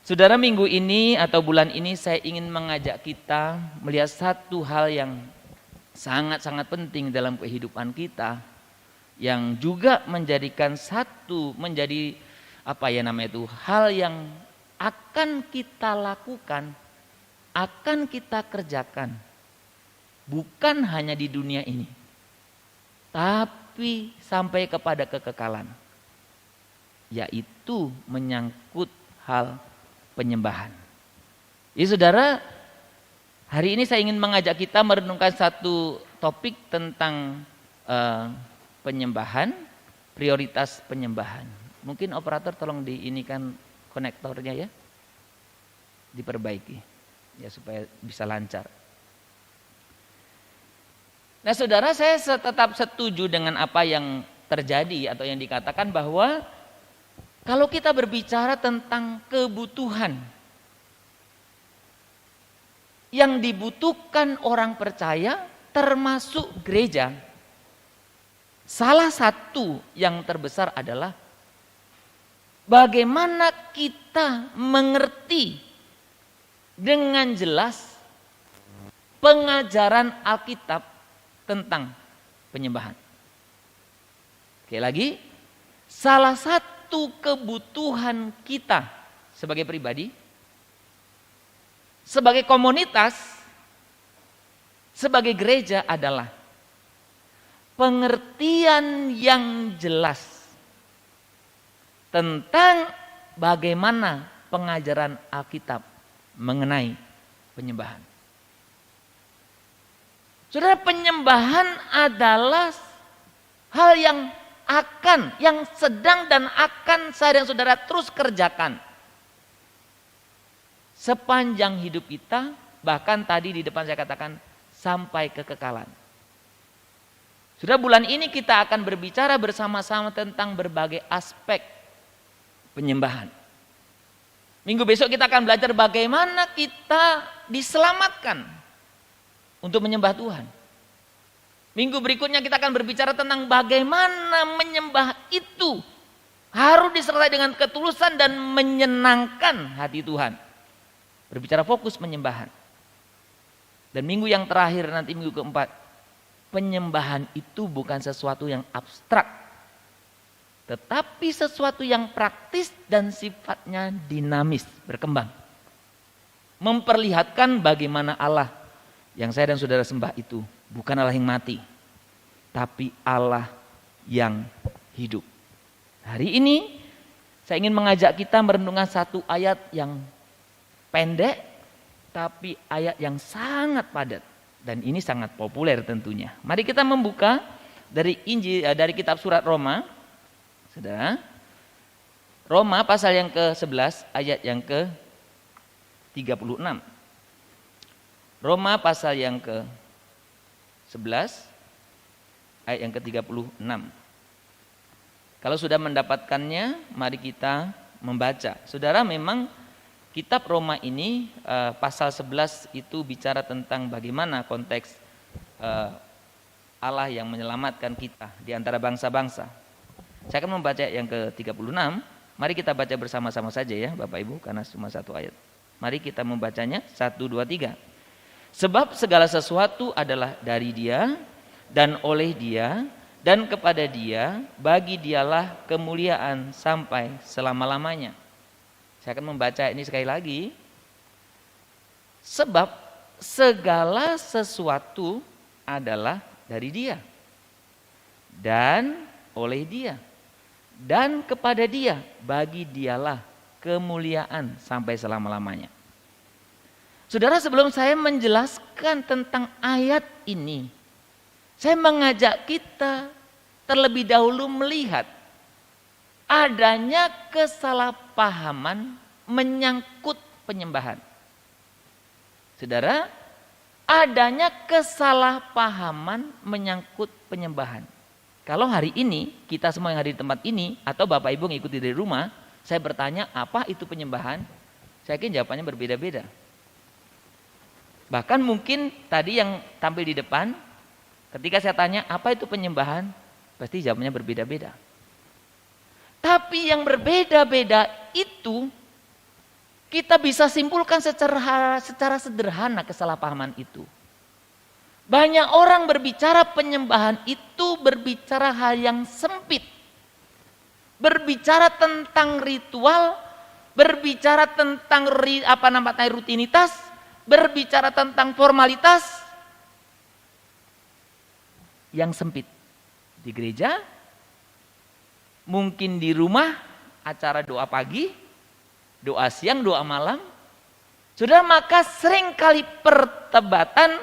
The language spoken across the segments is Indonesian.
Saudara, minggu ini atau bulan ini saya ingin mengajak kita melihat satu hal yang sangat-sangat penting dalam kehidupan kita, yang juga menjadi hal yang akan kita lakukan, akan kita kerjakan, bukan hanya di dunia ini, tapi sampai kepada kekekalan, yaitu menyangkut hal penyembahan. Ya saudara, hari ini saya ingin mengajak kita merenungkan satu topik tentang penyembahan, prioritas penyembahan. Mungkin operator tolong diinikan konektornya ya, diperbaiki ya supaya bisa lancar. Nah saudara, saya tetap setuju dengan apa yang terjadi atau yang dikatakan bahwa kalau kita berbicara tentang kebutuhan yang dibutuhkan orang percaya termasuk gereja, salah satu yang terbesar adalah bagaimana kita mengerti dengan jelas pengajaran Alkitab tentang penyembahan. Oke, lagi, salah satu kebutuhan kita sebagai pribadi, sebagai komunitas, sebagai gereja adalah pengertian yang jelas tentang bagaimana pengajaran Alkitab mengenai penyembahan. Saudara, penyembahan adalah hal yang sedang dan akan saya dan saudara terus kerjakan sepanjang hidup kita, bahkan tadi di depan saya katakan sampai kekekalan. Sudah bulan ini kita akan berbicara bersama-sama tentang berbagai aspek penyembahan. Minggu besok kita akan belajar bagaimana kita diselamatkan untuk menyembah Tuhan. Minggu berikutnya kita akan berbicara tentang bagaimana menyembah itu harus disertai dengan ketulusan dan menyenangkan hati Tuhan. Berbicara fokus penyembahan. Dan minggu yang terakhir nanti minggu keempat, penyembahan itu bukan sesuatu yang abstrak, tetapi sesuatu yang praktis dan sifatnya dinamis, berkembang. Memperlihatkan bagaimana Allah yang saya dan saudara sembah itu bukan Allah yang mati, tapi Allah yang hidup. Hari ini saya ingin mengajak kita merenungkan satu ayat yang pendek, tapi ayat yang sangat padat. Dan ini sangat populer tentunya. Mari kita membuka dari kitab surat Roma. Saudara, Roma pasal yang ke-11 ayat yang ke-36. Roma pasal yang ke-11 ayat yang ke-36. Kalau sudah mendapatkannya, mari kita membaca. Saudara, memang kitab Roma ini pasal 11 itu bicara tentang bagaimana konteks Allah yang menyelamatkan kita di antara bangsa-bangsa. Saya akan membaca yang ke-36. Mari kita baca bersama-sama saja ya Bapak Ibu, karena cuma satu ayat. Mari kita membacanya 1, 2, 3. Sebab segala sesuatu adalah dari Dia dan oleh Dia dan kepada Dia, bagi Dialah kemuliaan sampai selama-lamanya. Saya akan membaca ini sekali lagi. Sebab segala sesuatu adalah dari Dia dan oleh Dia dan kepada Dia, bagi Dialah kemuliaan sampai selama-lamanya. Saudara, sebelum saya menjelaskan tentang ayat ini, saya mengajak kita terlebih dahulu melihat adanya kesalahpahaman menyangkut penyembahan. Saudara, adanya kesalahpahaman menyangkut penyembahan. Kalau hari ini kita semua yang hadir di tempat ini atau Bapak Ibu yang ikuti dari rumah, saya bertanya apa itu penyembahan? Saya yakin jawabannya berbeda-beda. Bahkan mungkin tadi yang tampil di depan, ketika saya tanya apa itu penyembahan, pasti jawabannya berbeda-beda. Tapi yang berbeda-beda itu kita bisa simpulkan secara sederhana kesalahpahaman itu. Banyak orang berbicara penyembahan itu berbicara hal yang sempit. Berbicara tentang ritual, berbicara tentang rutinitas, berbicara tentang formalitas yang sempit. Di gereja, mungkin di rumah, acara doa pagi, doa siang, doa malam. Sudah, maka seringkali perdebatan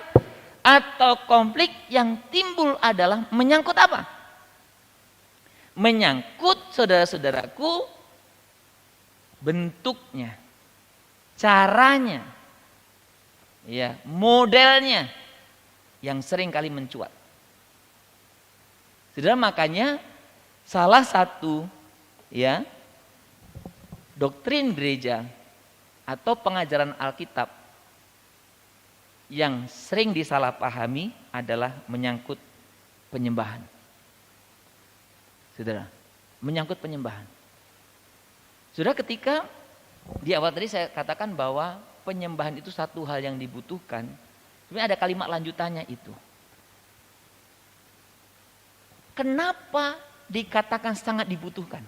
atau konflik yang timbul adalah menyangkut apa? Menyangkut, saudara-saudaraku, bentuknya, caranya, ya, modelnya yang seringkali mencuat. Saudara, makanya salah satu, ya, doktrin gereja atau pengajaran Alkitab yang sering disalahpahami adalah menyangkut penyembahan. Saudara, menyangkut penyembahan. Saudara, ketika di awal tadi saya katakan bahwa penyembahan itu satu hal yang dibutuhkan, sebenarnya ada kalimat lanjutannya itu. Kenapa dikatakan sangat dibutuhkan?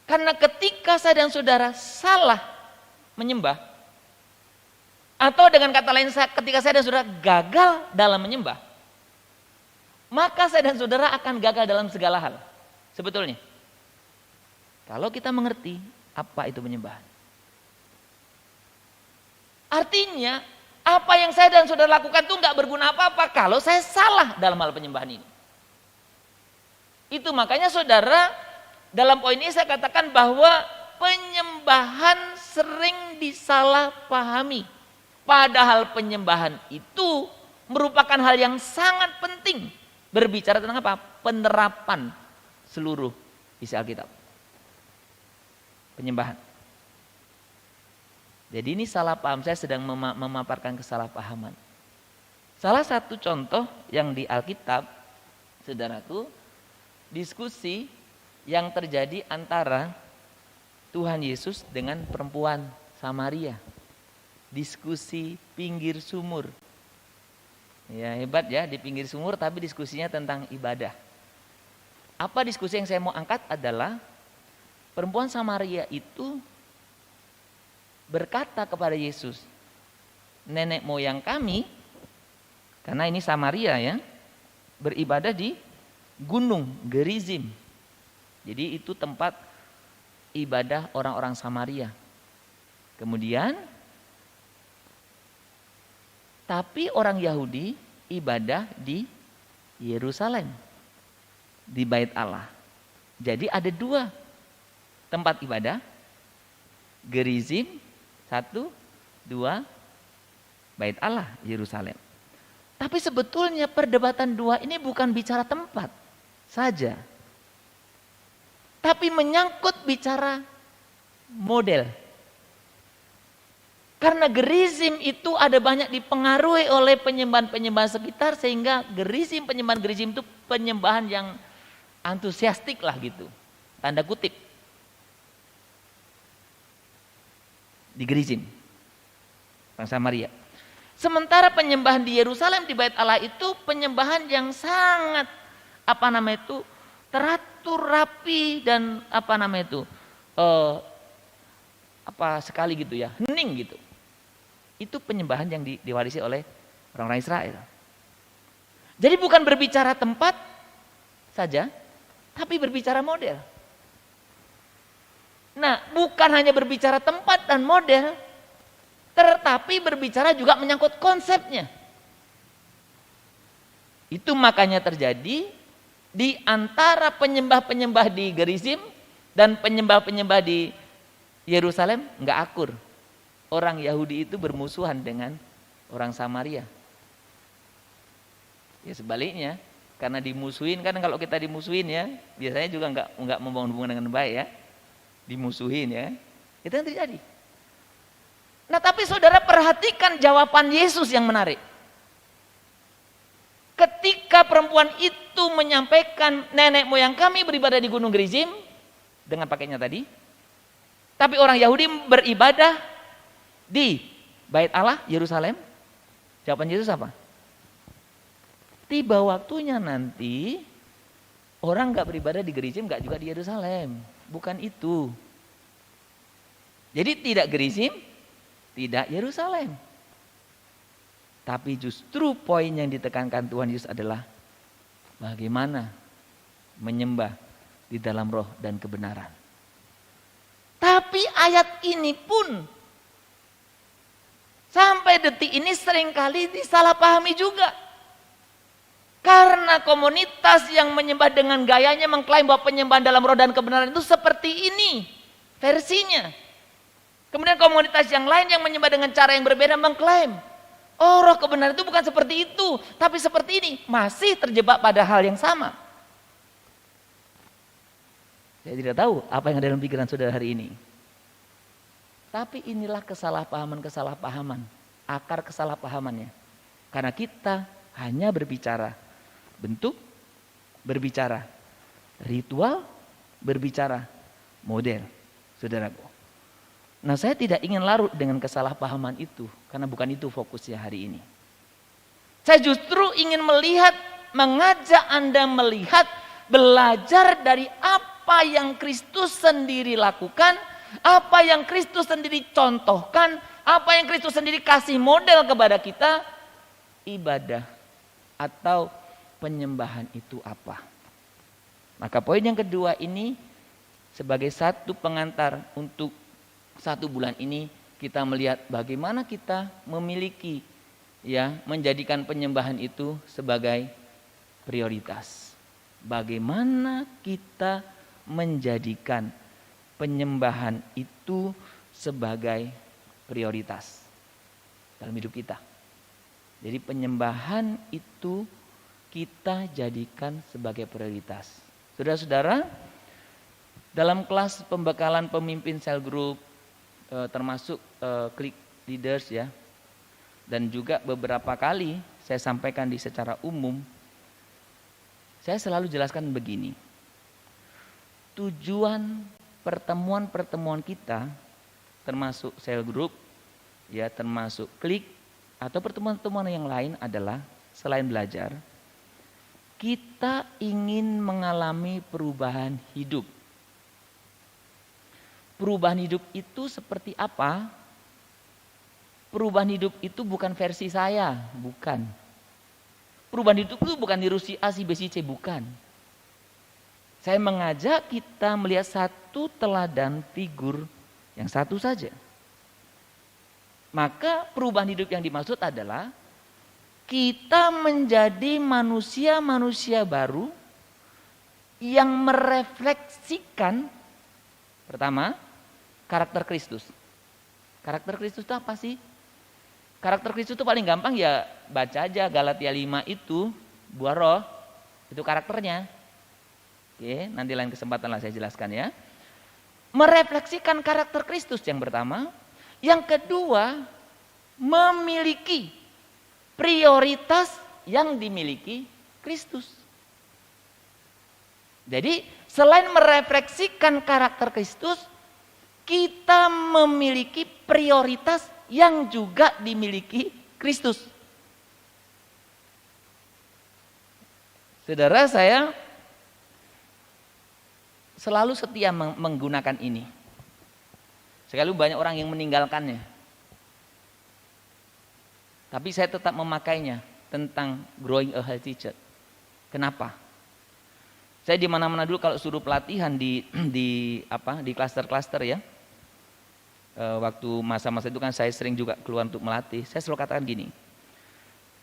Karena ketika saya dan saudara salah menyembah, atau dengan kata lain ketika saya dan saudara gagal dalam menyembah, maka saya dan saudara akan gagal dalam segala hal. Sebetulnya, kalau kita mengerti apa itu penyembahan. Artinya, apa yang saya dan saudara lakukan itu nggak berguna apa-apa kalau saya salah dalam hal penyembahan ini. Itu makanya saudara, dalam poin ini saya katakan bahwa penyembahan sering disalahpahami. Padahal penyembahan itu merupakan hal yang sangat penting. Berbicara tentang apa? Penerapan seluruh isi Alkitab. Penyembahan. Jadi ini salah paham, saya sedang memaparkan kesalahpahaman. Salah satu contoh yang di Alkitab, saudaraku, diskusi yang terjadi antara Tuhan Yesus dengan perempuan Samaria. Diskusi pinggir sumur. Ya, hebat ya, di pinggir sumur tapi diskusinya tentang ibadah. Apa diskusi yang saya mau angkat adalah perempuan Samaria itu berkata kepada Yesus, nenek moyang kami, karena ini Samaria ya, beribadah di Gunung Gerizim. Jadi itu tempat ibadah orang-orang Samaria. Kemudian, tapi orang Yahudi ibadah di Yerusalem, di Bait Allah. Jadi ada dua tempat ibadah, Gerizim, 1, 2, Bait Allah, Yerusalem. Tapi sebetulnya perdebatan dua ini bukan bicara tempat saja, tapi menyangkut bicara model. Karena Gerizim itu ada banyak dipengaruhi oleh penyembahan-penyembahan sekitar, sehingga penyembahan Gerizim itu penyembahan yang antusiastik lah gitu, tanda kutip. Di Gerizim, orang Samaria. Sementara penyembahan di Yerusalem di Bait Allah itu penyembahan yang sangat teratur rapi dan sekali gitu ya, hening gitu. Itu penyembahan yang diwarisi oleh orang-orang Israel. Jadi bukan berbicara tempat saja, tapi berbicara model. Nah, bukan hanya berbicara tempat dan model, tetapi berbicara juga menyangkut konsepnya. Itu makanya terjadi di antara penyembah-penyembah di Gerizim dan penyembah-penyembah di Yerusalem nggak akur. Orang Yahudi itu bermusuhan dengan orang Samaria. Ya sebaliknya, karena dimusuhin, kan kalau kita dimusuhin ya, biasanya juga nggak membangun hubungan dengan baik ya. Dimusuhin ya, itu yang terjadi. Nah tapi saudara perhatikan jawaban Yesus yang menarik. Ketika perempuan itu menyampaikan nenek moyang kami beribadah di Gunung Gerizim dengan pakainya tadi, Tapi orang Yahudi beribadah di Bait Allah, Yerusalem. Jawaban Yesus apa? Tiba waktunya nanti orang nggak beribadah di Gerizim, nggak juga di Yerusalem. Bukan itu. Jadi tidak Gerizim, tidak Yerusalem. Tapi justru poin yang ditekankan Tuhan Yesus adalah bagaimana menyembah di dalam roh dan kebenaran. Tapi ayat ini pun sampai detik ini seringkali disalahpahami juga. Karena komunitas yang menyembah dengan gayanya mengklaim bahwa penyembahan dalam roh dan kebenaran itu seperti ini versinya. Kemudian komunitas yang lain yang menyembah dengan cara yang berbeda mengklaim, oh roh kebenaran itu bukan seperti itu, tapi seperti ini. Masih terjebak pada hal yang sama. Saya tidak tahu apa yang ada dalam pikiran saudara hari ini. Tapi inilah kesalahpahaman, akar kesalahpahamannya. Karena kita hanya berbicara bentuk, berbicara ritual, berbicara model, saudaraku. Nah, saya tidak ingin larut dengan kesalahpahaman itu, karena bukan itu fokusnya hari ini. Saya justru ingin mengajak Anda melihat, belajar dari apa yang Kristus sendiri lakukan, apa yang Kristus sendiri contohkan, apa yang Kristus sendiri kasih model kepada kita. Ibadah atau penyembahan itu apa? Maka poin yang kedua ini sebagai satu pengantar untuk 1 bulan ini kita melihat bagaimana kita memiliki menjadikan penyembahan itu sebagai prioritas. Bagaimana kita menjadikan penyembahan itu sebagai prioritas dalam hidup kita. Jadi penyembahan itu kita jadikan sebagai prioritas. Saudara-saudara, dalam kelas pembekalan pemimpin sel group, termasuk klik leaders dan juga beberapa kali saya sampaikan secara umum, saya selalu jelaskan begini. Tujuan pertemuan-pertemuan kita, termasuk sel group, termasuk klik atau pertemuan-pertemuan yang lain adalah selain belajar, kita ingin mengalami perubahan hidup. Perubahan hidup itu seperti apa? Perubahan hidup itu bukan versi saya, bukan. Perubahan hidup itu bukan nirusi A, si B, si C, bukan. Saya mengajak kita melihat satu teladan figur yang satu saja. Maka perubahan hidup yang dimaksud adalah kita menjadi manusia-manusia baru yang merefleksikan pertama, karakter Kristus. Karakter Kristus itu apa sih? Karakter Kristus itu paling gampang baca aja Galatia 5 itu, buah roh, itu karakternya. Oke, nanti lain kesempatan lah saya jelaskan ya. Merefleksikan karakter Kristus yang pertama. Yang kedua, memiliki prioritas yang dimiliki Kristus. Jadi selain merefleksikan karakter Kristus, kita memiliki prioritas yang juga dimiliki Kristus. Saudara, saya selalu setia menggunakan ini. Sekali banyak orang yang meninggalkannya. Tapi saya tetap memakainya tentang growing a healthy church. Kenapa? Saya di mana-mana dulu kalau suruh pelatihan di klaster-klaster ya. Waktu masa-masa itu kan saya sering juga keluar untuk melatih. Saya selalu katakan gini.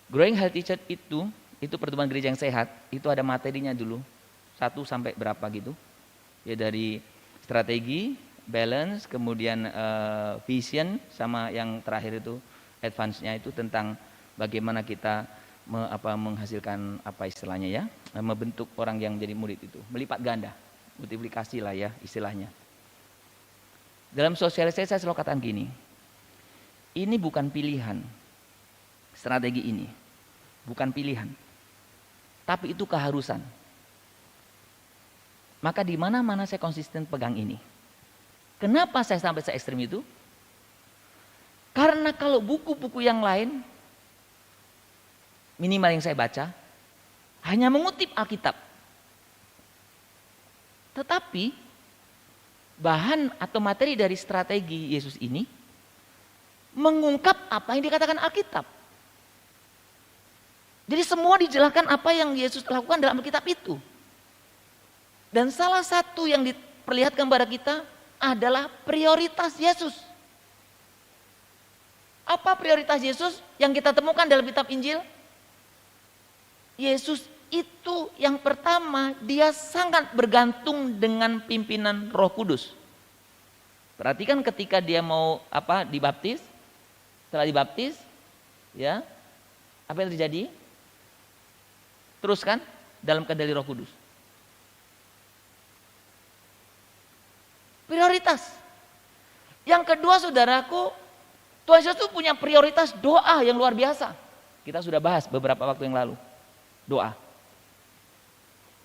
Growing healthy church itu pertumbuhan gereja yang sehat, itu ada materinya dulu. 1 sampai berapa gitu. Ya dari strategi, balance, kemudian vision, sama yang terakhir itu advance-nya itu tentang bagaimana kita menghasilkan istilahnya ya, membentuk orang yang menjadi murid itu, melipat ganda, multiplikasi lah ya istilahnya. Dalam sosialisasi saya selalu katakan gini, ini bukan pilihan, strategi ini bukan pilihan, tapi itu keharusan. Maka di mana-mana saya konsisten pegang ini. Kenapa saya sampai se ekstrim itu? Karena kalau buku-buku yang lain, minimal yang saya baca, hanya mengutip Alkitab. Tetapi bahan atau materi dari strategi Yesus ini mengungkap apa yang dikatakan Alkitab. Jadi semua dijelaskan apa yang Yesus lakukan dalam Alkitab itu. Dan salah satu yang diperlihatkan kepada kita adalah prioritas Yesus. Apa prioritas Yesus yang kita temukan dalam kitab Injil? Yesus itu yang pertama, dia sangat bergantung dengan pimpinan Roh Kudus. Perhatikan ketika dia mau dibaptis, setelah dibaptis, ya, apa yang terjadi? Teruskan dalam kendali Roh Kudus. Prioritas. Yang kedua, saudaraku, Tuhan Yesus itu punya prioritas doa yang luar biasa. Kita sudah bahas beberapa waktu yang lalu. Doa.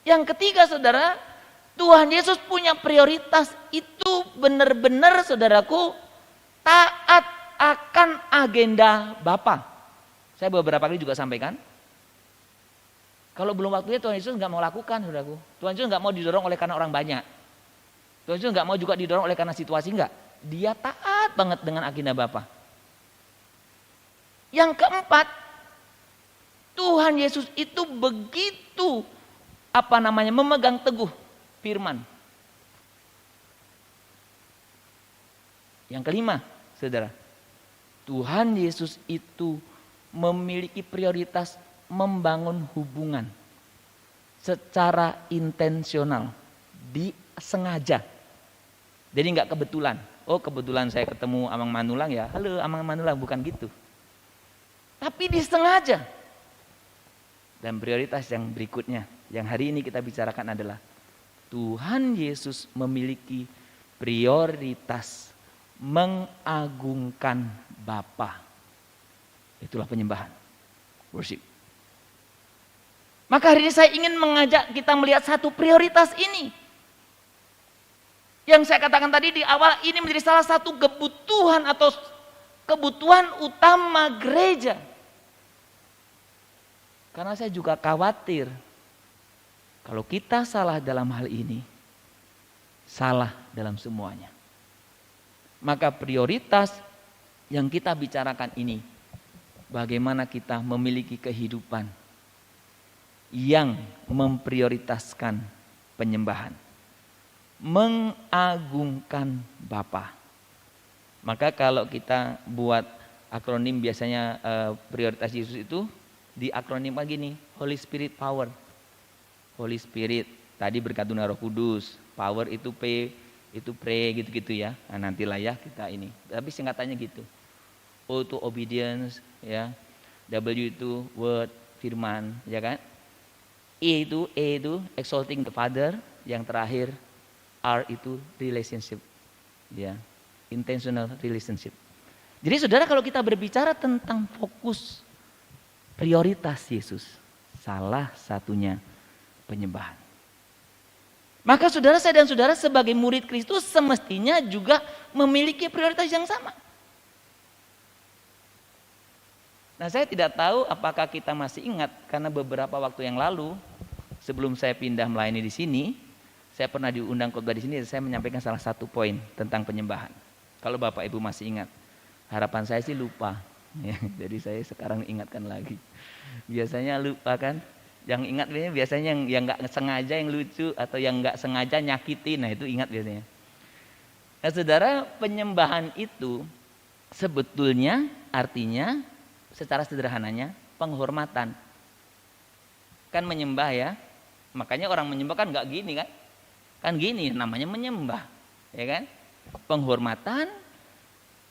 Yang ketiga, saudara, Tuhan Yesus punya prioritas itu benar-benar, saudaraku, taat akan agenda Bapa. Saya beberapa kali juga sampaikan. Kalau belum waktunya Tuhan Yesus nggak mau lakukan, saudaraku. Tuhan Yesus nggak mau didorong oleh karena orang banyak. Tuhan Yesus nggak mau juga didorong oleh karena situasi, enggak. Dia taat banget dengan agenda Bapa. Yang keempat, Tuhan Yesus itu begitu memegang teguh firman. Yang kelima, saudara, Tuhan Yesus itu memiliki prioritas membangun hubungan secara intensional, disengaja. Jadi nggak kebetulan. Oh, kebetulan saya ketemu Amang Manulang ya. Halo Amang Manulang, bukan gitu. Tapi disengaja. Dan prioritas yang berikutnya, yang hari ini kita bicarakan adalah Tuhan Yesus memiliki prioritas mengagungkan Bapa. Itulah penyembahan, worship. Maka hari ini saya ingin mengajak kita melihat satu prioritas ini. Yang saya katakan tadi di awal, ini menjadi salah satu kebutuhan atau kebutuhan utama gereja. Karena saya juga khawatir kalau kita salah dalam hal ini, salah dalam semuanya. Maka prioritas yang kita bicarakan ini, bagaimana kita memiliki kehidupan yang memprioritaskan penyembahan, mengagungkan Bapa. Maka kalau kita buat akronim biasanya prioritas Yesus itu diakronimkan gini, Holy Spirit Power. Holy Spirit tadi berkat Roh Kudus, power itu P, itu pray gitu-gitu ya. Nah, nantilah ya kita ini. Tapi singkatannya gitu. O itu obedience ya. W itu word, firman, ya kan? E itu exalting the Father, yang terakhir R itu relationship. Ya. Intentional relationship. Jadi saudara, kalau kita berbicara tentang fokus prioritas Yesus, salah satunya penyembahan. Maka saudara, saya dan saudara sebagai murid Kristus semestinya juga memiliki prioritas yang sama. Nah, saya tidak tahu apakah kita masih ingat, karena beberapa waktu yang lalu sebelum saya pindah melayani di sini, saya pernah diundang khotbah di sini dan saya menyampaikan salah satu poin tentang penyembahan. Kalau Bapak Ibu masih ingat, harapan saya sih lupa. Ya, jadi saya sekarang ingatkan lagi. Biasanya lupa kan? Yang ingat biasanya yang nggak sengaja, yang lucu, atau yang nggak sengaja nyakitin. Nah, itu ingat biasanya. Nah, saudara, penyembahan itu sebetulnya artinya secara sederhananya penghormatan. Kan menyembah ya. Makanya orang menyembah kan nggak gini kan? Kan gini namanya menyembah, ya kan? Penghormatan,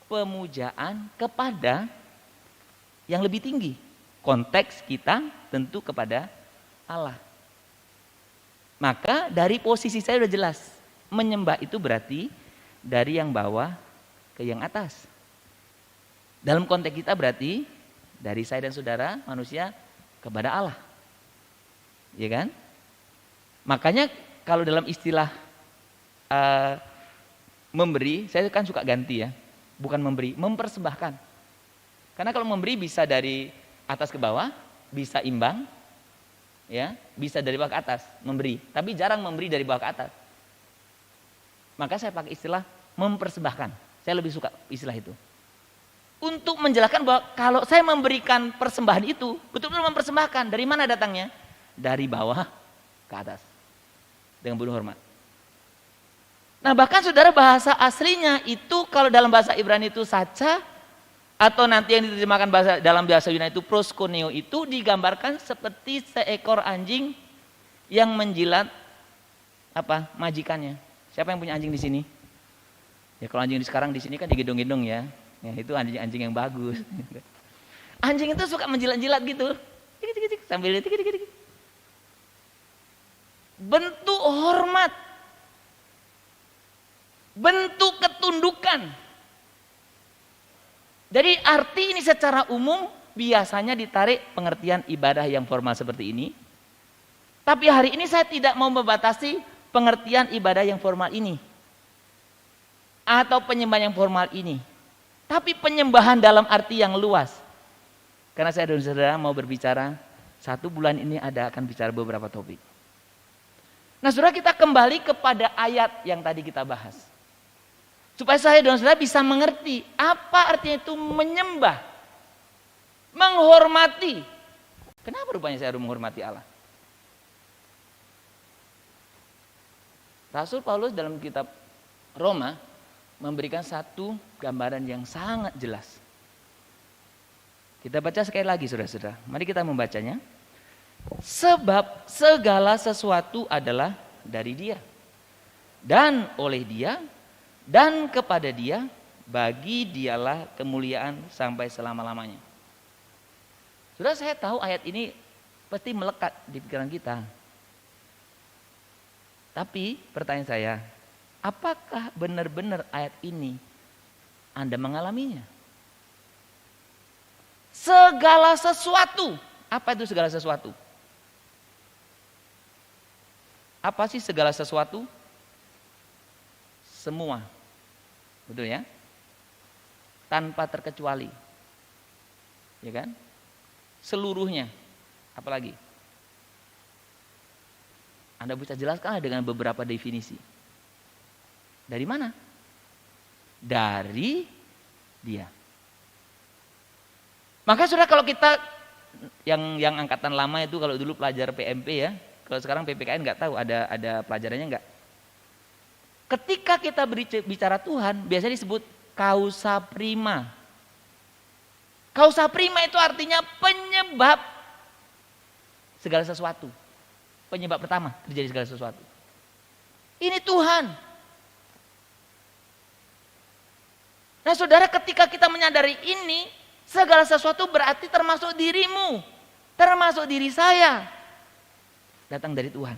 pemujaan kepada yang lebih tinggi. Konteks kita tentu kepada Allah. Maka dari posisi saya sudah jelas, menyembah itu berarti dari yang bawah ke yang atas. Dalam konteks kita berarti dari saya dan saudara manusia kepada Allah. Ya kan? Makanya kalau dalam istilah memberi, saya kan suka ganti ya. Bukan memberi, mempersembahkan. Karena kalau memberi bisa dari atas ke bawah, bisa imbang, ya, bisa dari bawah ke atas memberi. Tapi jarang memberi dari bawah ke atas. Maka saya pakai istilah mempersembahkan. Saya lebih suka istilah itu. Untuk menjelaskan bahwa kalau saya memberikan persembahan itu, betul-betul mempersembahkan. Dari mana datangnya? Dari bawah ke atas. Dengan penuh hormat. Nah bahkan saudara, bahasa aslinya itu kalau dalam bahasa Ibrani itu saca, atau nanti yang diterjemahkan dalam bahasa Yunani itu proskuneo, itu digambarkan seperti seekor anjing yang menjilat majikannya. Siapa yang punya anjing di sini? Ya kalau anjing sekarang di sini kan digendong-gendong ya. Ya itu anjing yang bagus. Anjing itu suka menjilat-jilat gitu. Sambil bentuk hormat. Bentuk ketundukan. Jadi arti ini secara umum biasanya ditarik pengertian ibadah yang formal seperti ini. Tapi hari ini saya tidak mau membatasi pengertian ibadah yang formal ini. Atau penyembahan yang formal ini. Tapi penyembahan dalam arti yang luas. Karena saya dan saudara mau berbicara, 1 bulan ini akan bicara beberapa topik. Nah saudara, kita kembali kepada ayat yang tadi kita bahas. Supaya saya dan saudara bisa mengerti apa artinya itu menyembah, menghormati. Kenapa rupanya saya harus menghormati Allah? Rasul Paulus dalam kitab Roma memberikan satu gambaran yang sangat jelas. Kita baca sekali lagi saudara-saudara. Mari kita membacanya. Sebab segala sesuatu adalah dari Dia, dan oleh Dia, dan kepada Dia, bagi Dialah kemuliaan sampai selama-lamanya. Saudara, saya tahu ayat ini pasti melekat di pikiran kita. Tapi pertanyaan saya, apakah benar-benar ayat ini Anda mengalaminya? Segala sesuatu. Apa itu segala sesuatu? Apa sih segala sesuatu? Semua. Betul ya? Tanpa terkecuali. Ya kan? Seluruhnya. Apalagi? Anda bisa jelaskan dengan beberapa definisi. Dari mana? Dari Dia. Maka saudara, kalau kita yang angkatan lama itu, kalau dulu pelajar PMP ya, kalau sekarang PPKN nggak tahu ada pelajarannya nggak. Ketika kita bicara Tuhan, biasanya disebut causa prima. Causa prima itu artinya penyebab segala sesuatu. Penyebab pertama terjadi segala sesuatu. Ini Tuhan. Nah saudara, ketika kita menyadari ini, segala sesuatu berarti termasuk dirimu, termasuk diri saya, datang dari Tuhan.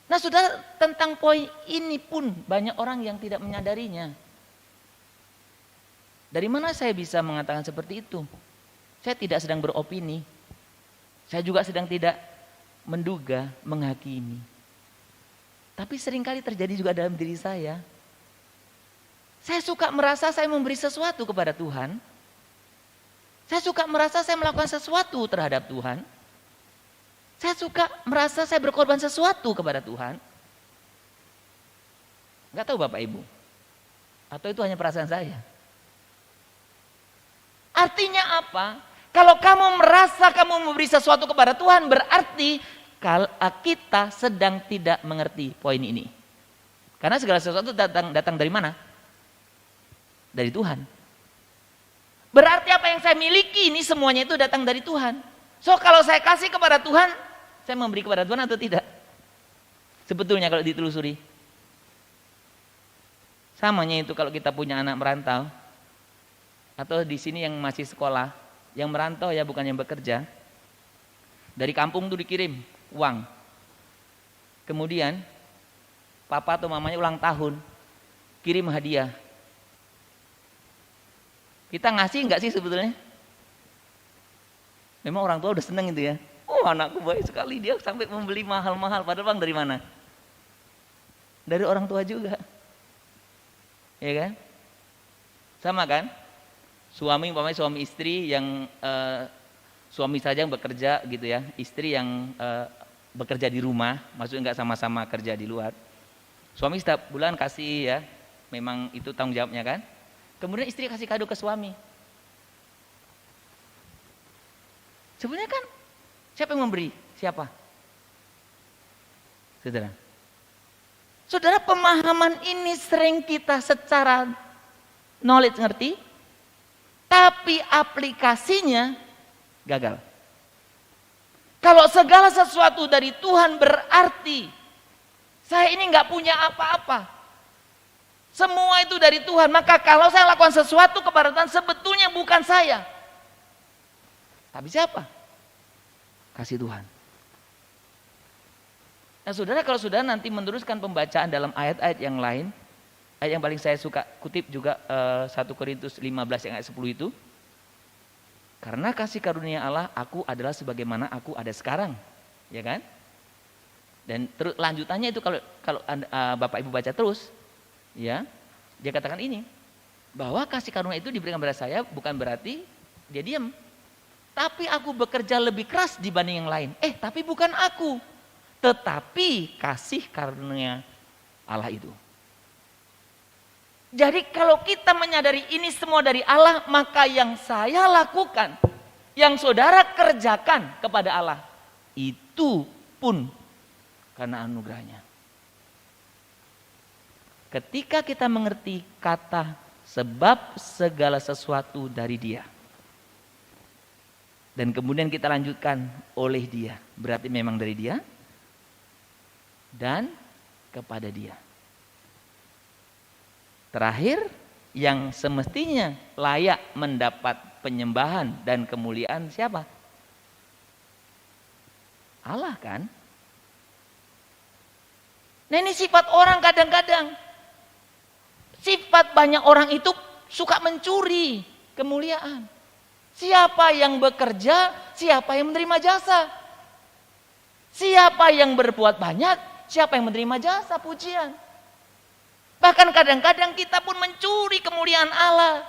Nah saudara, tentang poin ini pun banyak orang yang tidak menyadarinya. Dari mana saya bisa mengatakan seperti itu? Saya tidak sedang beropini. Saya juga sedang tidak menduga, menghakimi. Tapi seringkali terjadi juga dalam diri saya. Saya suka merasa saya memberi sesuatu kepada Tuhan. Saya suka merasa saya melakukan sesuatu terhadap Tuhan. Saya suka merasa saya berkorban sesuatu kepada Tuhan. Enggak tahu Bapak Ibu. Atau itu hanya perasaan saya. Artinya apa? Kalau kamu merasa kamu memberi sesuatu kepada Tuhan, berarti kita sedang tidak mengerti poin ini. Karena segala sesuatu datang dari mana? Dari Tuhan. Berarti apa yang saya miliki ini semuanya itu datang dari Tuhan. So kalau saya kasih kepada Tuhan, saya memberi kepada Tuhan atau tidak? Sebetulnya kalau ditelusuri. Samanya itu kalau kita punya anak merantau, atau di sini yang masih sekolah, yang merantau ya, bukan yang bekerja. Dari kampung tuh dikirim uang. Kemudian papa atau mamanya ulang tahun, kirim hadiah. Kita ngasih enggak sih sebetulnya? Memang orang tua udah seneng itu ya. Oh anakku baik sekali, dia sampai membeli mahal-mahal. Padahal bang dari mana? dari orang tua juga. Ya kan? Sama kan? Suami, umpamanya suami istri yang suami saja yang bekerja gitu ya, istri yang bekerja di rumah, maksudnya nggak sama-sama kerja di luar. Suami setiap bulan kasih ya, memang itu tanggung jawabnya kan. Kemudian istri kasih kado ke suami. Sebenarnya kan siapa yang memberi? Siapa? Saudara. Saudara, pemahaman ini sering kita secara knowledge ngerti, tapi aplikasinya gagal. Kalau segala sesuatu dari Tuhan berarti saya ini nggak punya apa-apa, semua itu dari Tuhan, maka kalau saya lakukan sesuatu kepada Tuhan sebetulnya bukan saya, tapi siapa? Kasih Tuhan. Nah saudara, kalau saudara nanti meneruskan pembacaan dalam ayat-ayat yang lain, ayat yang paling saya suka kutip juga 1 Korintus 15 yang ayat 10 itu, karena kasih karunia Allah aku adalah sebagaimana aku ada sekarang, ya kan? Dan lanjutannya itu kalau Bapak Ibu baca terus, ya, dia katakan ini, bahwa kasih karunia itu diberikan kepada saya bukan berarti dia diam, tapi aku bekerja lebih keras dibanding yang lain. Tapi bukan aku, tetapi kasih karunia Allah itu. Jadi kalau kita menyadari ini semua dari Allah, maka yang saya lakukan, yang saudara kerjakan kepada Allah, itu pun karena anugerahnya. Ketika kita mengerti kata sebab segala sesuatu dari Dia, dan kemudian kita lanjutkan oleh Dia, berarti memang dari Dia dan kepada Dia. Terakhir, yang semestinya layak mendapat penyembahan dan kemuliaan siapa? Allah kan? Nah ini sifat orang kadang-kadang. Sifat banyak orang itu suka mencuri kemuliaan. Siapa yang bekerja, siapa yang menerima jasa. Siapa yang berbuat banyak, siapa yang menerima jasa pujian. Bahkan kadang-kadang kita pun mencuri kemuliaan Allah.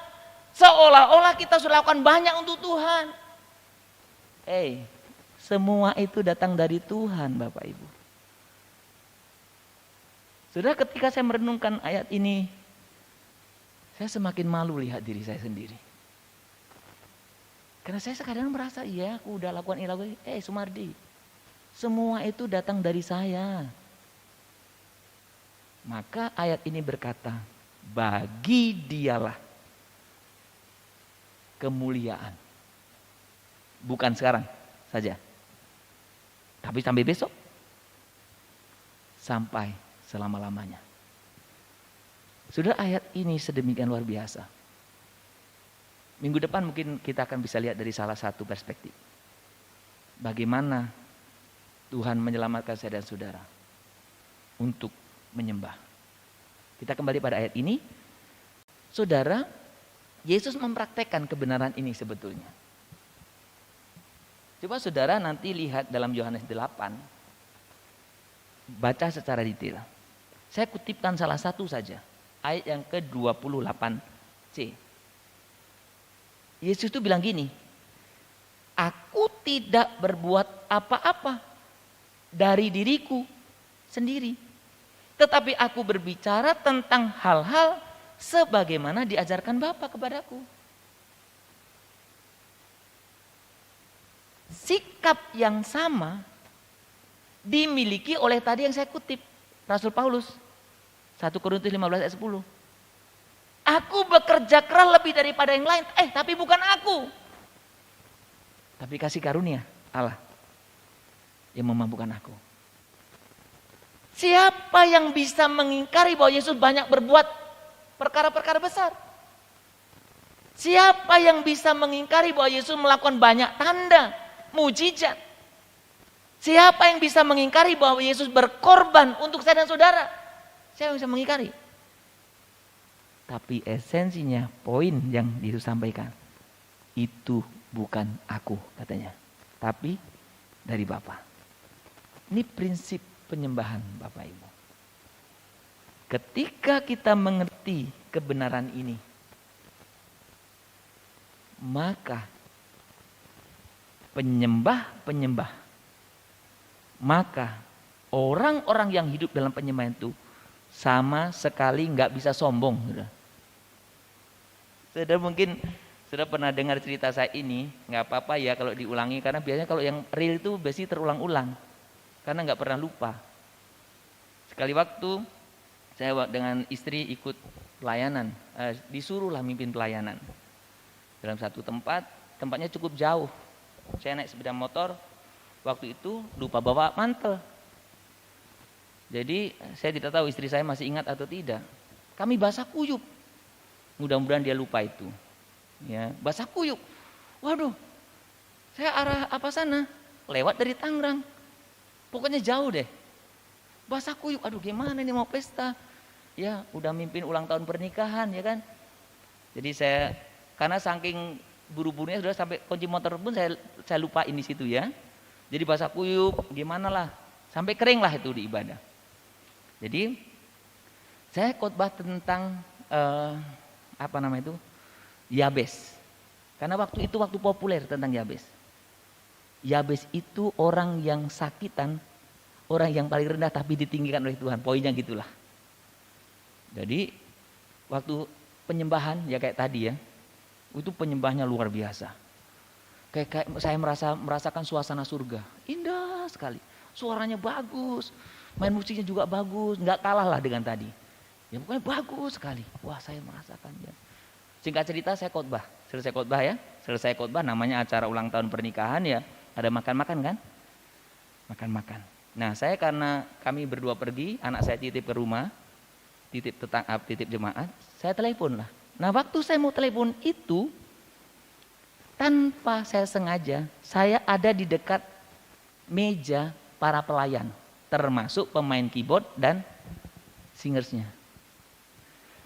Seolah-olah kita sudah lakukan banyak untuk Tuhan. Semua itu datang dari Tuhan Bapak Ibu. Saudara, ketika saya merenungkan ayat ini, saya semakin malu lihat diri saya sendiri. Karena saya kadang merasa, iya aku udah lakukan ini. Sumardi, semua itu datang dari saya. Maka ayat ini berkata, bagi Dialah kemuliaan. Bukan sekarang saja, tapi sampai besok, sampai selama-lamanya. Sudah, ayat ini sedemikian luar biasa. Minggu depan mungkin kita akan bisa lihat dari salah satu perspektif. Bagaimana Tuhan menyelamatkan saya dan saudara untuk menyembah. Kita kembali pada ayat ini. Saudara, Yesus mempraktekkan kebenaran ini sebetulnya. Coba saudara nanti lihat dalam Yohanes 8. Baca secara detail. Saya kutipkan salah satu saja. Ayat yang ke-28c. Yesus itu bilang gini, aku tidak berbuat apa-apa dari diriku sendiri. Tetapi aku berbicara tentang hal-hal sebagaimana diajarkan Bapa kepadaku. Sikap yang sama dimiliki oleh tadi yang saya kutip, Rasul Paulus. 1 Korintus 15 ayat 10. Aku bekerja keras lebih daripada yang lain. Tapi bukan aku. Tapi kasih karunia Allah yang memampukan aku. Siapa yang bisa mengingkari bahwa Yesus banyak berbuat perkara-perkara besar? Siapa yang bisa mengingkari bahwa Yesus melakukan banyak tanda, mujizat? Siapa yang bisa mengingkari bahwa Yesus berkorban untuk saya dan saudara? Siapa yang bisa mengingkari? Tapi esensinya, poin yang Yesus sampaikan, itu bukan aku katanya, tapi dari Bapa. Ini prinsip penyembahan Bapak Ibu. Ketika kita mengerti kebenaran ini, maka penyembah-penyembah, maka orang-orang yang hidup dalam penyembahan itu sama sekali nggak bisa sombong. Saudara mungkin sudah pernah dengar cerita saya ini, nggak apa-apa ya kalau diulangi, karena biasanya kalau yang real itu biasanya terulang-ulang, karena nggak pernah lupa. Sekali waktu saya dengan istri ikut pelayanan, disuruhlah mimpin pelayanan dalam satu tempatnya cukup jauh. Saya naik sepeda motor, waktu itu lupa bawa mantel. Jadi saya tidak tahu istri saya masih ingat atau tidak. Kami basah kuyup. Mudah-mudahan dia lupa itu. Ya, basah kuyup. Waduh, saya arah apa sana? Lewat dari Tangerang. Pokoknya jauh deh. Basah kuyup. Aduh, gimana ini mau pesta? Ya, udah mimpin ulang tahun pernikahan, ya kan? Jadi saya, karena saking buru-burunya sudah sampai kunci motor pun saya lupain di situ ya. Jadi basah kuyup, gimana lah? Sampai kering lah itu di ibadah. Jadi saya khotbah tentang Yabes. Karena waktu itu waktu populer tentang Yabes. Yabes itu orang yang sakitan, orang yang paling rendah tapi ditinggikan oleh Tuhan. Poinnya gitulah. Jadi waktu penyembahan ya kayak tadi ya, itu penyembahnya luar biasa. Kayak saya merasakan suasana surga, indah sekali. Suaranya bagus, main musiknya juga bagus, nggak kalah lah dengan tadi. Ya pokoknya bagus sekali. Wah, saya merasakannya. Singkat cerita saya khotbah. Selesai khotbah namanya acara ulang tahun pernikahan ya, ada makan-makan kan? Makan-makan. Nah, saya karena kami berdua pergi, anak saya titip ke rumah, titip jemaat, saya telepon lah. Nah, waktu saya mau telepon itu, tanpa saya sengaja, saya ada di dekat meja para pelayan, termasuk pemain keyboard dan singersnya.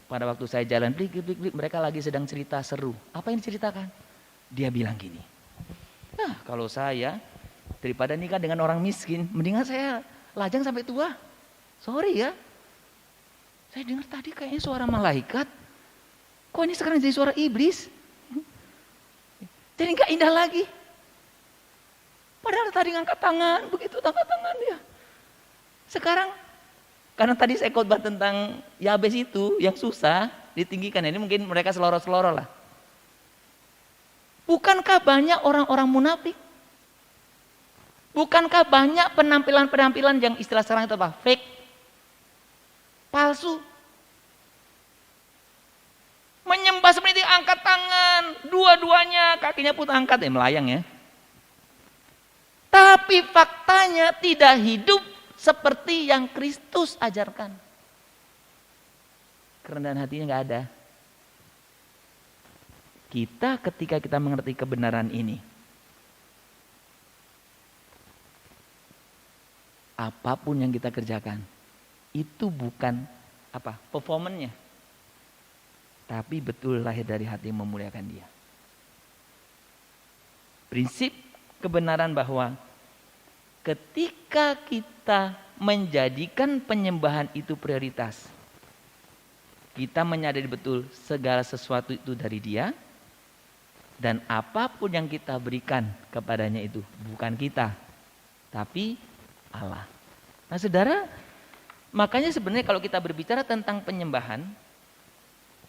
Pada waktu saya jalan, blik, mereka lagi sedang cerita seru. Apa yang diceritakan? Dia bilang gini, nah kalau saya daripada nikah dengan orang miskin, mendingan saya lajang sampai tua. Sorry ya, saya dengar tadi kayaknya suara malaikat. Kok ini sekarang jadi suara iblis? Jadi gak indah lagi. Padahal tadi ngangkat tangan, begitu angkat tangan dia. Sekarang, karena tadi saya khotbah tentang Yabes itu, yang susah, ditinggikan. Ini mungkin mereka seloro-seloro lah. Bukankah banyak orang-orang munafik? Bukankah banyak penampilan-penampilan yang istilah sekarang itu apa? Fake. Palsu. Menyembah seperti angkat tangan, dua-duanya kakinya pun angkat melayang ya. Tapi faktanya tidak hidup seperti yang Kristus ajarkan. Kerendahan hatinya nggak ada. Kita ketika kita mengerti kebenaran ini, apapun yang kita kerjakan, itu bukan performanya, tapi betul lahir dari hati yang memuliakan Dia. Prinsip kebenaran bahwa ketika kita menjadikan penyembahan itu prioritas, kita menyadari betul segala sesuatu itu dari Dia, dan apapun yang kita berikan kepadanya itu bukan kita, tapi Allah. Nah saudara, makanya sebenarnya kalau kita berbicara tentang penyembahan,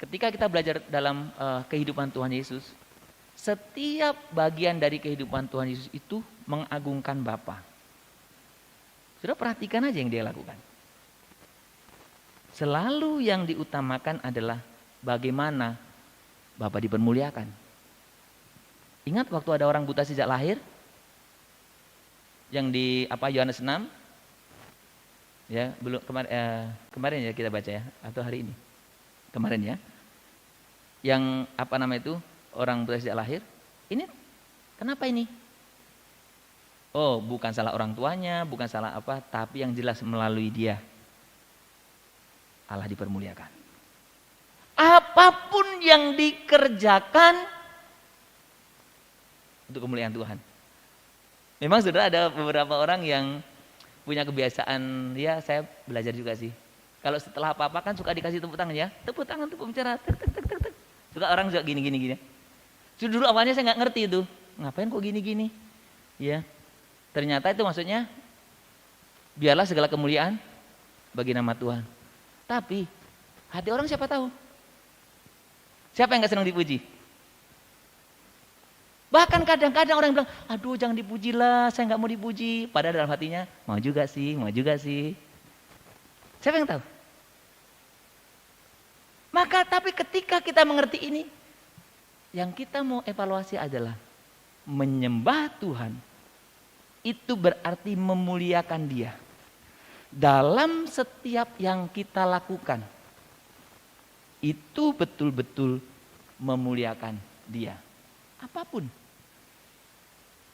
ketika kita belajar dalam kehidupan Tuhan Yesus, setiap bagian dari kehidupan Tuhan Yesus itu mengagungkan Bapa. Sudah perhatikan aja yang Dia lakukan. Selalu yang diutamakan adalah bagaimana Bapa dipermuliakan. Ingat waktu ada orang buta sejak lahir? Yang di Yohanes 6? Ya, belum kemarin ya kita baca ya, atau hari ini? Kemarin ya. Yang orang buta sejak lahir. Ini kenapa ini? Oh, bukan salah orang tuanya, bukan salah tapi yang jelas melalui dia Allah dipermuliakan. Apapun yang dikerjakan untuk kemuliaan Tuhan. Memang sudah ada beberapa orang yang punya kebiasaan, ya saya belajar juga sih. Kalau setelah apa-apa kan suka dikasih tepuk tangan ya. Tepuk tangan tuh pembicara. Tek, tek, tek, tek, tek. Suka orang suka gini. So, dulu awalnya saya nggak ngerti itu. Ngapain kok gini. Ya. Ternyata itu maksudnya biarlah segala kemuliaan bagi nama Tuhan. Tapi hati orang siapa tahu? Siapa yang gak senang dipuji? Bahkan kadang-kadang orang bilang, aduh jangan dipujilah, saya nggak mau dipuji. Padahal dalam hatinya, mau juga sih. Siapa yang tahu? Maka tapi ketika kita mengerti ini, yang kita mau evaluasi adalah menyembah Tuhan. Itu berarti memuliakan Dia. Dalam setiap yang kita lakukan, itu betul-betul memuliakan Dia. Apapun.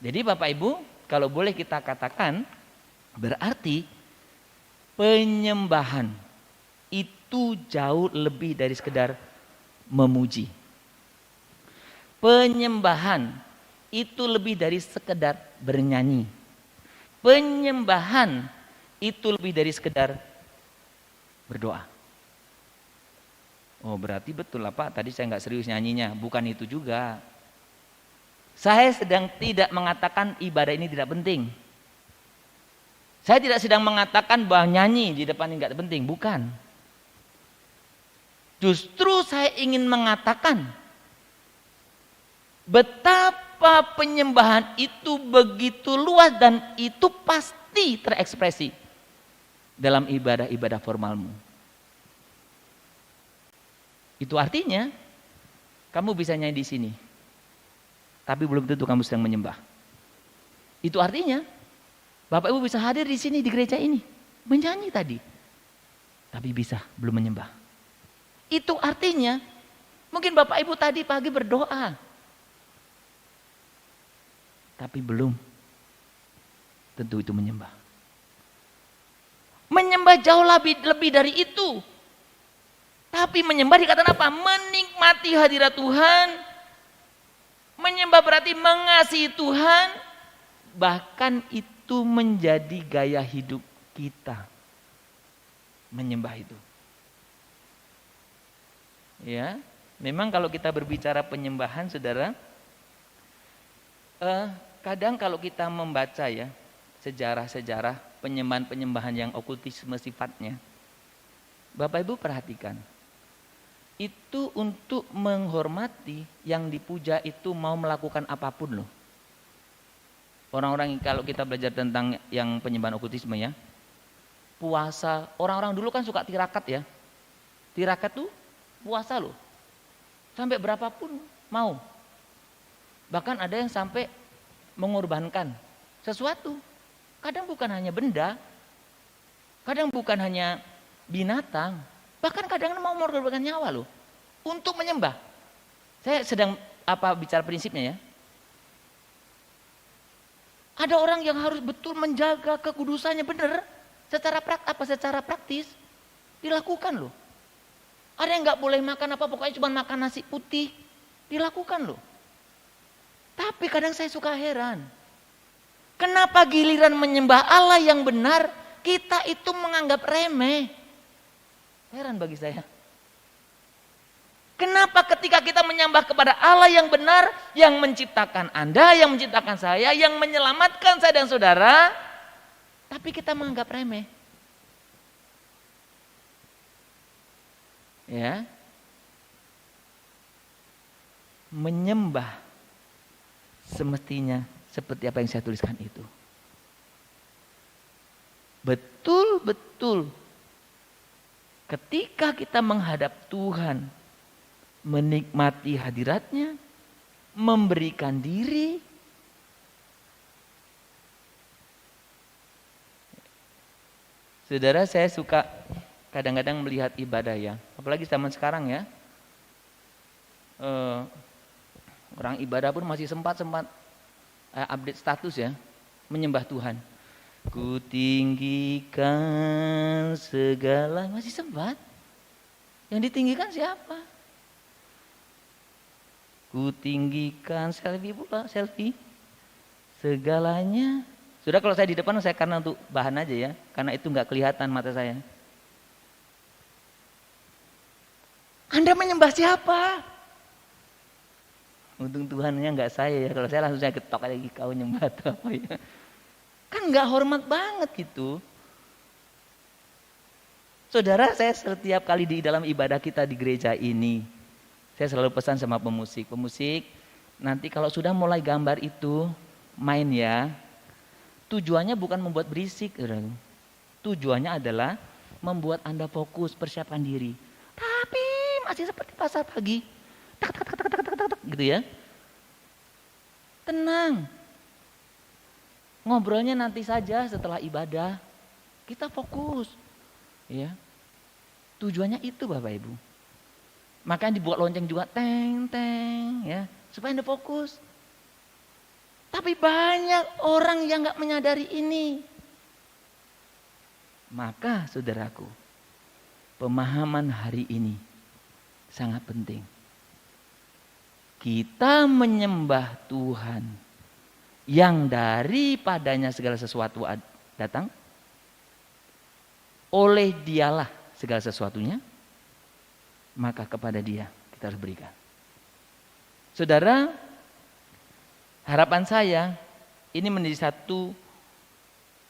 Jadi Bapak Ibu, kalau boleh kita katakan, berarti penyembahan itu jauh lebih dari sekedar memuji. Penyembahan itu lebih dari sekedar bernyanyi. Penyembahan itu lebih dari sekedar berdoa. Oh berarti betul lah Pak, tadi saya nggak serius nyanyinya. Bukan itu juga. Saya sedang tidak mengatakan ibadah ini tidak penting. Saya tidak sedang mengatakan bahwa nyanyi di depan ini nggak penting, bukan. Justru saya ingin mengatakan betapa penyembahan itu begitu luas dan itu pasti terekspresi dalam ibadah-ibadah formalmu. Itu artinya kamu bisa nyanyi di sini, tapi belum tentu kamu sedang menyembah. Itu artinya Bapak Ibu bisa hadir di sini di gereja ini, menyanyi tadi, tapi bisa belum menyembah. Itu artinya mungkin Bapak Ibu tadi pagi berdoa, tapi belum tentu itu menyembah. Menyembah jauh lebih dari itu. Tapi menyembah dikatakan apa? Menikmati hadirat Tuhan. Menyembah berarti mengasihi Tuhan. Bahkan itu menjadi gaya hidup kita. Menyembah itu. Ya, memang kalau kita berbicara penyembahan, saudara, kadang kalau kita membaca ya sejarah-sejarah penyembahan-penyembahan yang okultisme sifatnya, Bapak Ibu perhatikan, itu untuk menghormati yang dipuja itu mau melakukan apapun loh. Orang-orang kalau kita belajar tentang yang penyembahan okultisme ya, puasa, orang-orang dulu kan suka tirakat ya. Tirakat tuh puasa loh. Sampai berapapun mau. Bahkan ada yang sampai mengorbankan sesuatu. Kadang bukan hanya benda, kadang bukan hanya binatang, bahkan kadang mau mengorbankan nyawa loh untuk menyembah. Saya sedang bicara prinsipnya ya. Ada orang yang harus betul menjaga kekudusannya benar, secara praktis dilakukan loh. Ada yang nggak boleh makan apa, pokoknya cuma makan nasi putih, dilakukan loh. Tapi kadang saya suka heran, kenapa giliran menyembah Allah yang benar kita itu menganggap remeh? Heran bagi saya. Kenapa ketika kita menyembah kepada Allah yang benar, yang menciptakan Anda, yang menciptakan saya, yang menyelamatkan saya dan saudara, tapi kita menganggap remeh? Ya. Menyembah semestinya seperti apa yang saya tuliskan itu. Betul-betul ketika kita menghadap Tuhan, menikmati hadiratnya, memberikan diri, saudara, saya suka kadang-kadang melihat ibadah ya, apalagi zaman sekarang ya, orang ibadah pun masih sempat update status ya, menyembah Tuhan. Ku tinggikan segala, masih sempat. Yang ditinggikan siapa? Ku tinggikan, selfie pula, selfie. Segalanya. Sudah kalau saya di depan saya karena untuk bahan aja ya, karena itu nggak kelihatan mata saya. Anda menyembah siapa? Untung Tuhannya nggak saya ya. Kalau saya langsung saya ketok lagi, kau nyembah atau apa ya. Kan nggak hormat banget gitu. Saudara, saya setiap kali di dalam ibadah kita di gereja ini, saya selalu pesan sama pemusik. Pemusik, nanti kalau sudah mulai gambar itu, main ya. Tujuannya bukan membuat berisik. Tujuannya adalah membuat Anda fokus, persiapkan diri. Tapi masih seperti pasar pagi. Gitu ya. Tenang. Ngobrolnya nanti saja setelah ibadah. Kita fokus. Ya. Tujuannya itu Bapak Ibu. Makanya dibuat lonceng juga teng teng ya, supaya Anda fokus. Tapi banyak orang yang enggak menyadari ini. Maka saudaraku, pemahaman hari ini sangat penting. Kita menyembah Tuhan yang daripadanya segala sesuatu datang, oleh Dialah segala sesuatunya, maka kepada Dia kita harus berikan. Saudara, harapan saya ini menjadi satu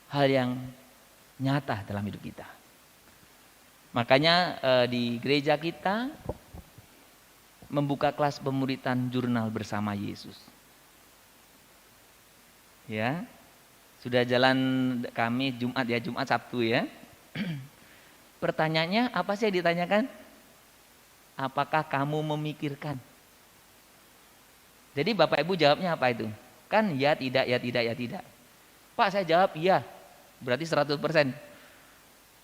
hal yang nyata dalam hidup kita. Makanya di gereja kita membuka kelas pemuritan jurnal bersama Yesus. Ya, sudah jalan kami Jumat ya, Jumat Sabtu ya. Pertanyaannya apa sih yang ditanyakan? Apakah kamu memikirkan? Jadi Bapak Ibu jawabnya apa itu? Kan ya tidak, ya tidak, ya tidak. Pak saya jawab iya, berarti 100%.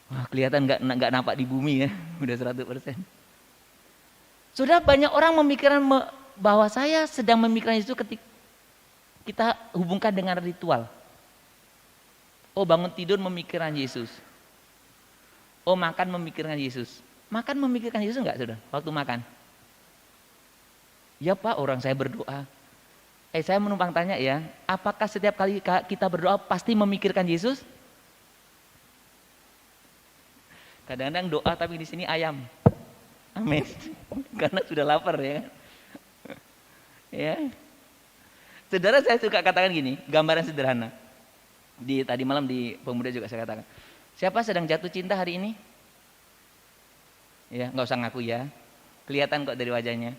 Wah kelihatan nggak nampak di bumi ya, udah 100%. Sudah banyak orang memikirkan bahwa saya sedang memikirkan itu ketika kita hubungkan dengan ritual. Oh bangun tidur memikirkan Yesus. Oh makan memikirkan Yesus. Makan memikirkan Yesus enggak sudah waktu makan? Ya Pak orang saya berdoa. Saya menumpang tanya ya, apakah setiap kali kita berdoa pasti memikirkan Yesus? Kadang-kadang doa tapi di sini ayam. Amin. Karena sudah lapar ya kan. Ya. Saudara saya suka katakan gini, gambaran sederhana. Tadi malam di pemuda juga saya katakan. Siapa sedang jatuh cinta hari ini? Ya, nggak usah ngaku ya. Kelihatan kok dari wajahnya.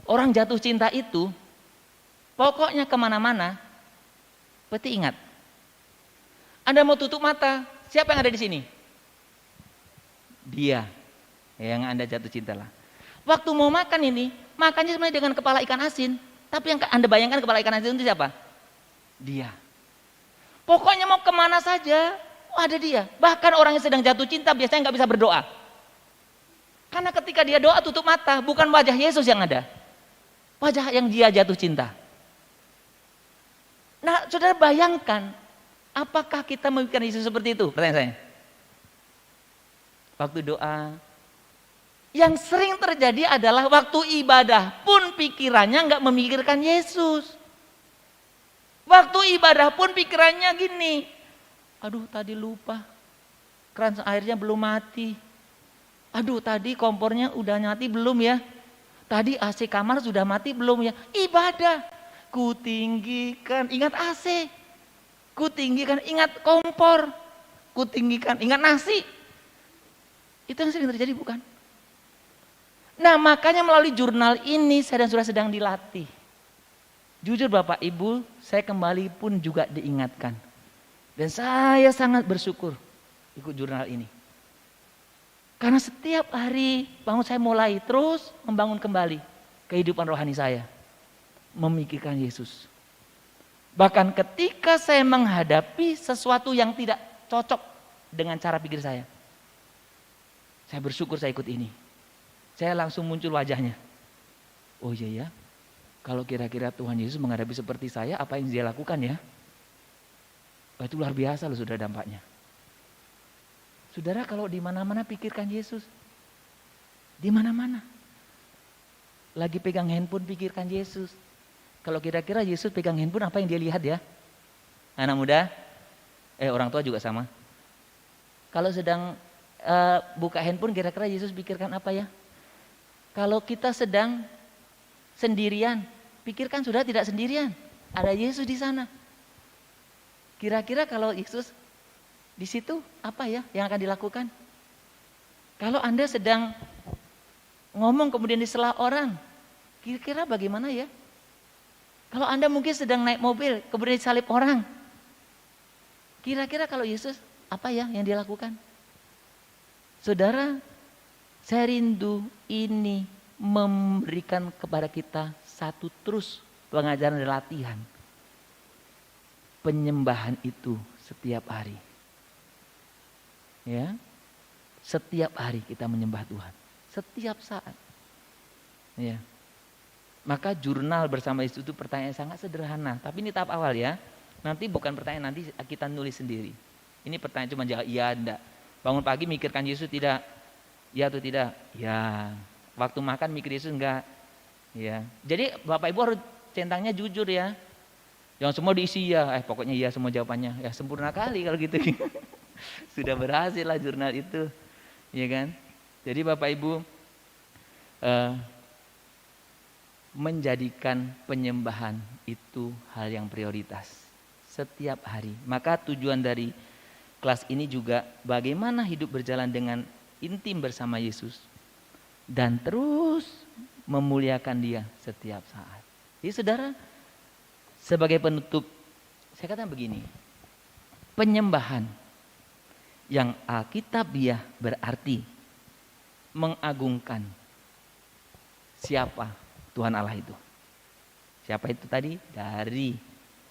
Orang jatuh cinta itu pokoknya kemana-mana, berarti ingat. Anda mau tutup mata, siapa yang ada di sini? Dia yang Anda jatuh cintalah. Waktu mau makan ini, makannya sebenarnya dengan kepala ikan asin. Tapi yang Anda bayangkan kepala ikan asin itu siapa? Dia. Pokoknya mau kemana saja, ada dia. Bahkan orang yang sedang jatuh cinta biasanya nggak bisa berdoa. Karena ketika dia doa tutup mata, bukan wajah Yesus yang ada. Wajah yang dia jatuh cinta. Nah, saudara bayangkan, apakah kita memikirkan Yesus seperti itu? Pertanyaan saya. Waktu doa, yang sering terjadi adalah waktu ibadah pun pikirannya nggak memikirkan Yesus. Waktu ibadah pun pikirannya gini, aduh tadi lupa, keran airnya belum mati. Aduh tadi kompornya udah mati belum ya? Tadi AC kamar sudah mati belum ya? Ibadah, ku tinggikan, ingat AC. Ku tinggikan, ingat kompor. Ku tinggikan, ingat nasi. Itu yang sering terjadi bukan? Nah makanya melalui jurnal ini saya dan saudara sedang dilatih. Jujur Bapak Ibu, saya kembali pun juga diingatkan. Dan saya sangat bersyukur ikut jurnal ini. Karena setiap hari bangun saya mulai terus membangun kembali kehidupan rohani saya. Memikirkan Yesus. Bahkan ketika saya menghadapi sesuatu yang tidak cocok dengan cara pikir saya. Saya bersyukur saya ikut ini. Saya langsung muncul wajahnya. Oh iya ya, kalau kira-kira Tuhan Yesus menghadapi seperti saya, apa yang dia lakukan ya? Oh, itu luar biasa loh saudara dampaknya. Saudara kalau di mana-mana pikirkan Yesus. Di mana-mana. Lagi pegang handphone pikirkan Yesus. Kalau kira-kira Yesus pegang handphone apa yang dia lihat ya? Anak muda, orang tua juga sama. Kalau sedang buka handphone kira-kira Yesus pikirkan apa ya? Kalau kita sedang sendirian, pikirkan sudah tidak sendirian. Ada Yesus di sana. Kira-kira kalau Yesus di situ apa ya yang akan dilakukan? Kalau Anda sedang ngomong kemudian disela orang, kira-kira bagaimana ya? Kalau Anda mungkin sedang naik mobil kemudian disalib orang, kira-kira kalau Yesus apa ya yang dia lakukan? Saudara, saya rindu ini memberikan kepada kita satu terus pengajaran dan latihan. Penyembahan itu setiap hari. Ya. Setiap hari kita menyembah Tuhan. Setiap saat. Ya. Maka jurnal bersama Yesus itu pertanyaan sangat sederhana. Tapi ini tahap awal ya. Nanti bukan pertanyaan, nanti kita nulis sendiri. Ini pertanyaan cuma jawab iya enggak. Bangun pagi mikirkan Yesus tidak? Ya atau tidak? Ya. Waktu makan mikir Yesus enggak? Ya. Jadi Bapak Ibu harus centangnya jujur ya. Jangan semua diisi ya. Pokoknya iya semua jawabannya. Ya sempurna kali kalau gitu. Sudah berhasil lah jurnal itu. Ya kan? Jadi Bapak Ibu menjadikan penyembahan itu hal yang prioritas setiap hari. Maka tujuan dari kelas ini juga bagaimana hidup berjalan dengan intim bersama Yesus dan terus memuliakan Dia setiap saat. Jadi saudara, sebagai penutup saya katakan begini, penyembahan yang alkitabiah berarti mengagungkan siapa Tuhan Allah itu. Siapa itu tadi? Dari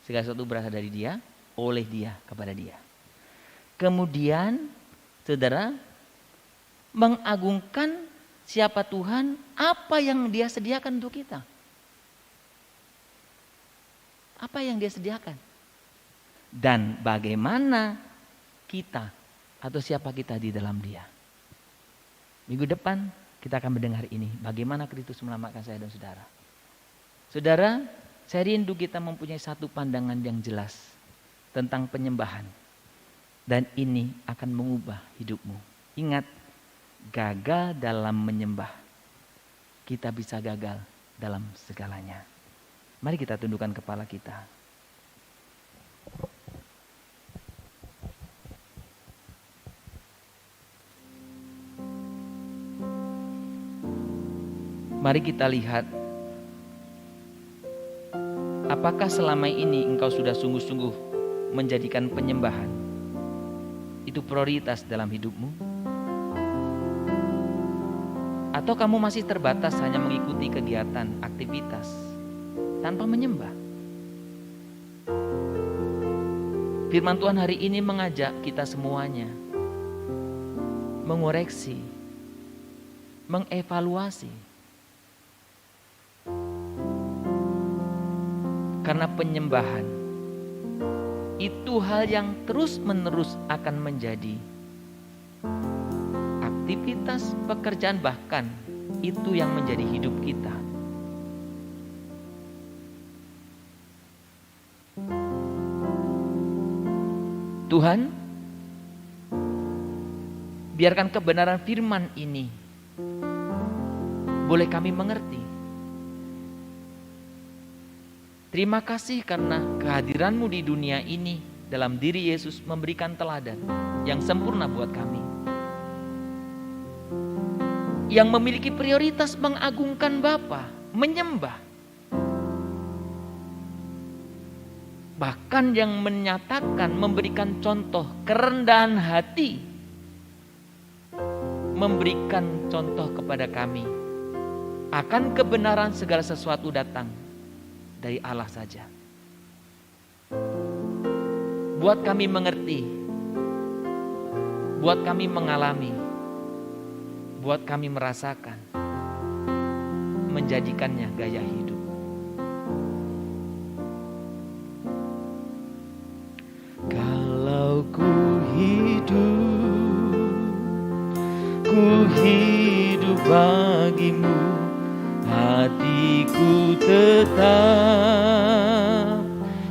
segala sesuatu berasal dari Dia, oleh Dia, kepada Dia. Kemudian saudara mengagungkan siapa Tuhan, apa yang Dia sediakan untuk kita. Apa yang Dia sediakan. Dan bagaimana kita atau siapa kita di dalam Dia. Minggu depan kita akan mendengar ini. Bagaimana Kristus menyelamatkan saya dan saudara. Saudara, saya rindu kita mempunyai satu pandangan yang jelas tentang penyembahan. Dan ini akan mengubah hidupmu. Ingat, gagal dalam menyembah, kita bisa gagal dalam segalanya. Mari kita tundukkan kepala kita. Mari kita lihat, apakah selama ini engkau sudah sungguh-sungguh menjadikan penyembahan itu prioritas dalam hidupmu? Atau kamu masih terbatas hanya mengikuti kegiatan, aktivitas tanpa menyembah? Firman Tuhan hari ini mengajak kita semuanya mengoreksi, mengevaluasi. Karena penyembahan itu hal yang terus-menerus akan menjadi aktivitas pekerjaan, bahkan itu yang menjadi hidup kita. Tuhan, biarkan kebenaran firman ini boleh kami mengerti. Terima kasih karena kehadiran-Mu di dunia ini dalam diri Yesus memberikan teladan yang sempurna buat kami. Yang memiliki prioritas mengagungkan Bapa, menyembah. Bahkan yang menyatakan, memberikan contoh kerendahan hati. Memberikan contoh kepada kami. Akan kebenaran segala sesuatu datang dari Allah saja. Buat kami mengerti, buat kami mengalami, buat kami merasakan, menjadikannya gaya hidup. Kalau ku hidup bagimu, hatiku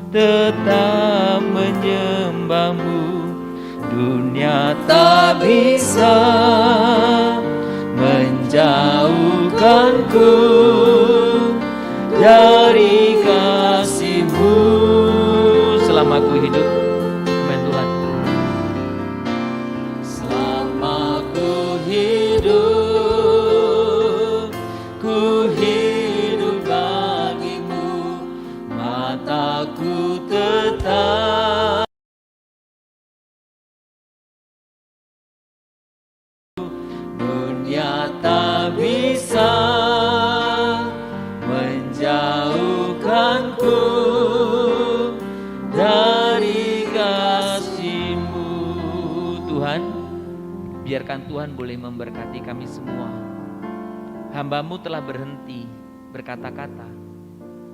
tetap menyembah-Mu. Dunia tak bisa menjauhkan menjauhkanku dari kasih-Mu. Selama aku hidup, amin Tuhan. Selama ku hidup bagimu, mataku tetap dunia tak bisa menjauhkanku dari kasih-Mu. Tuhan, biarkan Tuhan boleh memberkati kami semua. Hamba-Mu telah berhenti berkata-kata,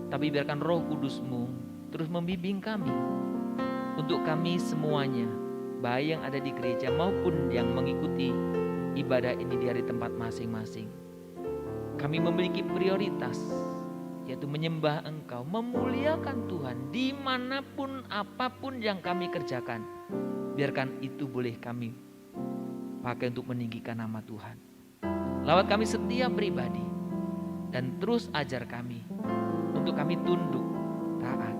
tapi biarkan Roh Kudus-Mu terus membimbing kami, untuk kami semuanya, baik yang ada di gereja maupun yang mengikuti ibadah ini di hari tempat masing-masing. Kami memiliki prioritas, yaitu menyembah Engkau, memuliakan Tuhan dimanapun apapun yang kami kerjakan. Biarkan itu boleh kami pakai untuk meninggikan nama Tuhan. Lawat kami setiap pribadi, dan terus ajar kami untuk kami tunduk, taat.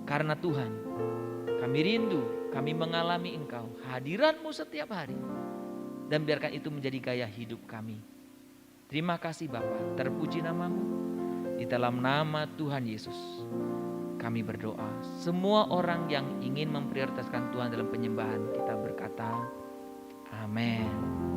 Karena Tuhan, kami rindu, kami mengalami Engkau, hadirat-Mu setiap hari. Dan biarkan itu menjadi gaya hidup kami. Terima kasih Bapa, terpuji nama-Mu. Di dalam nama Tuhan Yesus kami berdoa. Semua orang yang ingin memprioritaskan Tuhan dalam penyembahan, kita berkata amin.